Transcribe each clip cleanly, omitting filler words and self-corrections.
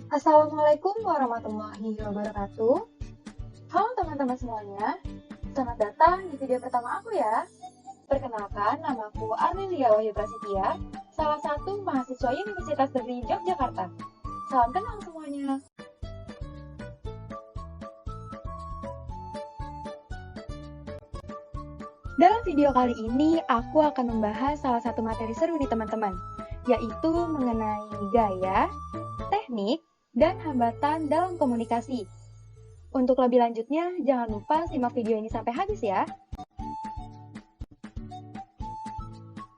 Assalamualaikum warahmatullahi wabarakatuh. Halo teman-teman semuanya, selamat datang di video pertama aku ya. Perkenalkan, namaku Arlilia Wahyu Prasetya, salah satu mahasiswa Universitas Negeri Yogyakarta. Salam kenal semuanya. Dalam video kali ini, aku akan membahas salah satu materi seru nih teman-teman, yaitu mengenai gaya, teknik, dan hambatan dalam komunikasi. Untuk lebih lanjutnya, jangan lupa simak video ini sampai habis ya.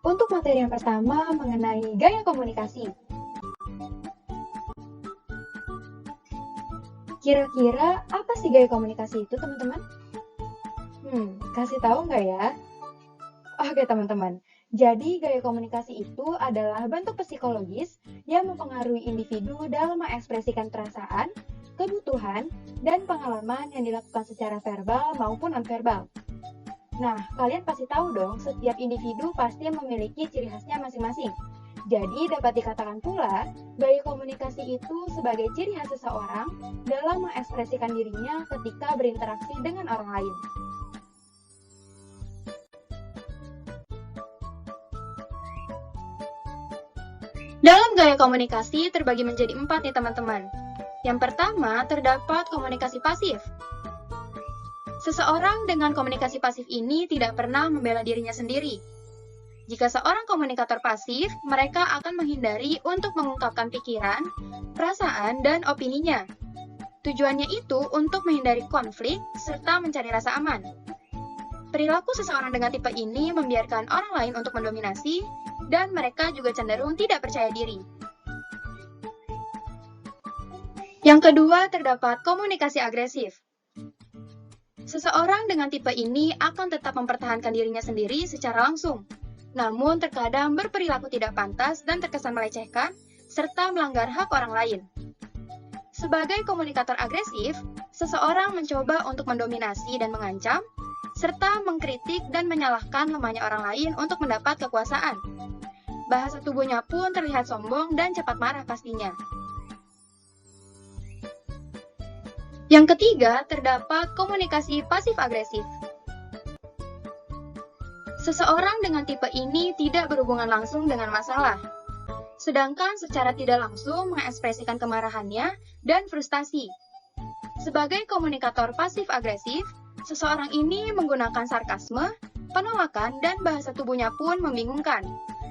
Untuk materi yang pertama mengenai gaya komunikasi. Kira-kira apa sih gaya komunikasi itu teman-teman? Kasih tahu nggak ya? Oke teman-teman, jadi gaya komunikasi itu adalah bentuk psikologis yang mempengaruhi individu dalam mengekspresikan perasaan, kebutuhan, dan pengalaman yang dilakukan secara verbal maupun nonverbal. Nah, kalian pasti tahu dong, setiap individu pasti memiliki ciri khasnya masing-masing. Jadi, dapat dikatakan pula, gaya komunikasi itu sebagai ciri khas seseorang dalam mengekspresikan dirinya ketika berinteraksi dengan orang lain. Dalam gaya komunikasi terbagi menjadi 4 nih teman-teman. Yang pertama, terdapat komunikasi pasif. Seseorang dengan komunikasi pasif ini tidak pernah membela dirinya sendiri. Jika seorang komunikator pasif, mereka akan menghindari untuk mengungkapkan pikiran, perasaan, dan opininya. Tujuannya itu untuk menghindari konflik serta mencari rasa aman. Perilaku seseorang dengan tipe ini membiarkan orang lain untuk mendominasi, dan mereka juga cenderung tidak percaya diri. Yang kedua, terdapat komunikasi agresif. Seseorang dengan tipe ini akan tetap mempertahankan dirinya sendiri secara langsung, namun terkadang berperilaku tidak pantas dan terkesan melecehkan, serta melanggar hak orang lain. Sebagai komunikator agresif, seseorang mencoba untuk mendominasi dan mengancam, serta mengkritik dan menyalahkan lemahnya orang lain untuk mendapat kekuasaan. Bahasa tubuhnya pun terlihat sombong dan cepat marah pastinya. Yang ketiga, terdapat komunikasi pasif-agresif. Seseorang dengan tipe ini tidak berhubungan langsung dengan masalah, sedangkan secara tidak langsung mengekspresikan kemarahannya dan frustasi. Sebagai komunikator pasif-agresif, seseorang ini menggunakan sarkasme, penolakan, dan bahasa tubuhnya pun membingungkan.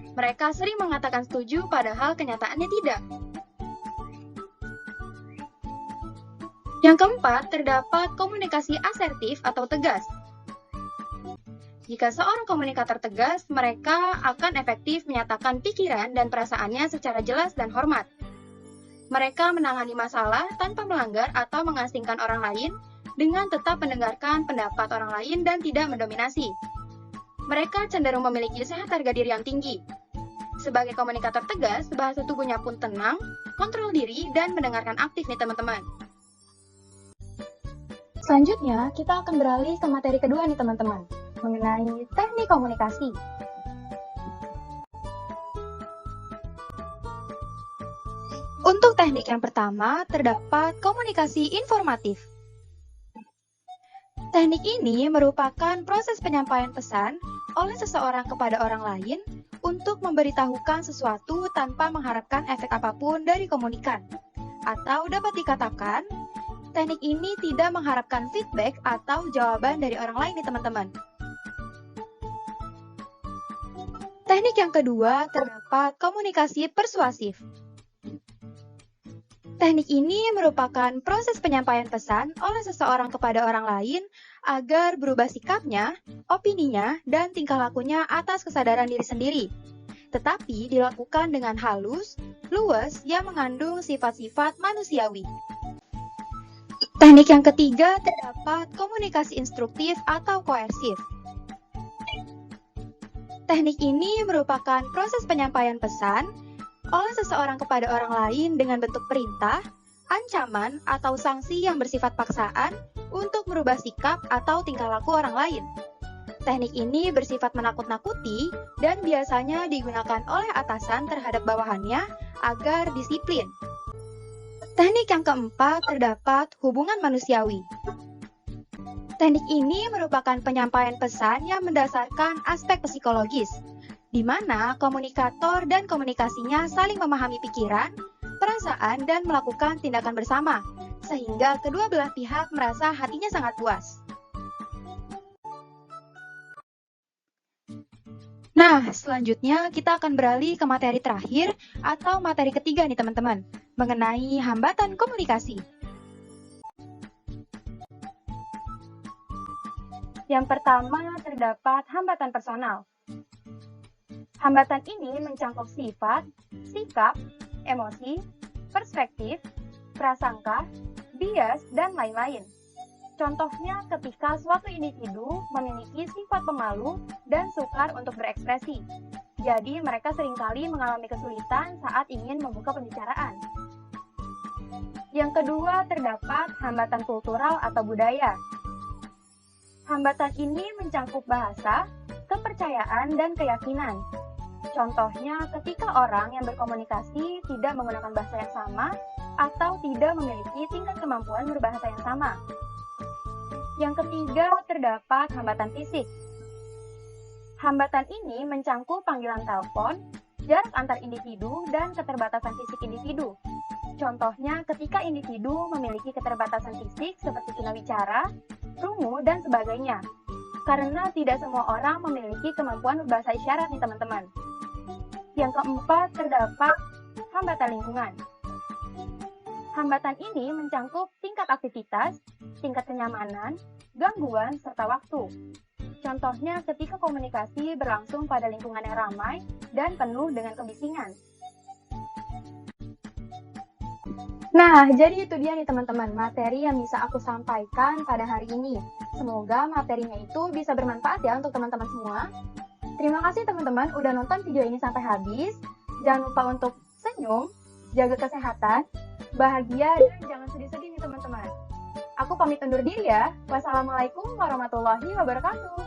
Mereka sering mengatakan setuju padahal kenyataannya tidak. Yang keempat, terdapat komunikasi asertif atau tegas. Jika seorang komunikator tegas, mereka akan efektif menyatakan pikiran dan perasaannya secara jelas dan hormat. Mereka menangani masalah tanpa melanggar atau mengasingkan orang lain dengan tetap mendengarkan pendapat orang lain dan tidak mendominasi. Mereka cenderung memiliki sehat harga diri yang tinggi. Sebagai komunikator tegas, bahasa tubuhnya pun tenang, kontrol diri, dan mendengarkan aktif nih teman-teman. Selanjutnya, kita akan beralih ke materi kedua nih teman-teman, mengenai teknik komunikasi. Untuk teknik yang pertama, terdapat komunikasi informatif. Teknik ini merupakan proses penyampaian pesan oleh seseorang kepada orang lain untuk memberitahukan sesuatu tanpa mengharapkan efek apapun dari komunikan. Atau dapat dikatakan, teknik ini tidak mengharapkan feedback atau jawaban dari orang lain nih teman-teman. Teknik yang kedua, terdapat komunikasi persuasif. Teknik ini merupakan proses penyampaian pesan oleh seseorang kepada orang lain agar berubah sikapnya, opininya, dan tingkah lakunya atas kesadaran diri sendiri. Tetapi dilakukan dengan halus, luwes, yang mengandung sifat-sifat manusiawi. Teknik yang ketiga terdapat komunikasi instruktif atau koersif. Teknik ini merupakan proses penyampaian pesan oleh seseorang kepada orang lain dengan bentuk perintah, ancaman, atau sanksi yang bersifat paksaan untuk merubah sikap atau tingkah laku orang lain. Teknik ini bersifat menakut-nakuti dan biasanya digunakan oleh atasan terhadap bawahannya agar disiplin. Teknik yang keempat terdapat hubungan manusiawi. Teknik ini merupakan penyampaian pesan yang mendasarkan aspek psikologis, di mana komunikator dan komunikasinya saling memahami pikiran, perasaan, dan melakukan tindakan bersama, sehingga kedua belah pihak merasa hatinya sangat puas. Nah, selanjutnya kita akan beralih ke materi terakhir atau materi ketiga nih teman-teman, mengenai hambatan komunikasi. Yang pertama terdapat hambatan personal. Hambatan ini mencakup sifat, sikap, emosi, perspektif, prasangka, bias, dan lain-lain. Contohnya ketika suatu individu memiliki sifat pemalu dan sukar untuk berekspresi. Jadi mereka seringkali mengalami kesulitan saat ingin membuka pembicaraan. Yang kedua terdapat hambatan kultural atau budaya. Hambatan ini mencakup bahasa, kepercayaan, dan keyakinan. Contohnya ketika orang yang berkomunikasi tidak menggunakan bahasa yang sama atau tidak memiliki tingkat kemampuan berbahasa yang sama. Yang ketiga, terdapat hambatan fisik. Hambatan ini mencakup panggilan telepon, jarak antar individu, dan keterbatasan fisik individu. Contohnya ketika individu memiliki keterbatasan fisik seperti tunawicara, rungu, dan sebagainya. Karena tidak semua orang memiliki kemampuan berbahasa isyarat nih teman-teman. Yang keempat, terdapat hambatan lingkungan. Hambatan ini mencakup tingkat aktivitas, tingkat kenyamanan, gangguan, serta waktu. Contohnya ketika komunikasi berlangsung pada lingkungan yang ramai dan penuh dengan kebisingan. Nah, jadi itu dia nih teman-teman, materi yang bisa aku sampaikan pada hari ini. Semoga materinya itu bisa bermanfaat ya untuk teman-teman semua. Terima kasih teman-teman udah nonton video ini sampai habis. Jangan lupa untuk senyum, jaga kesehatan, bahagia, dan jangan sedih-sedih nih teman-teman. Aku pamit undur diri ya. Wassalamualaikum warahmatullahi wabarakatuh.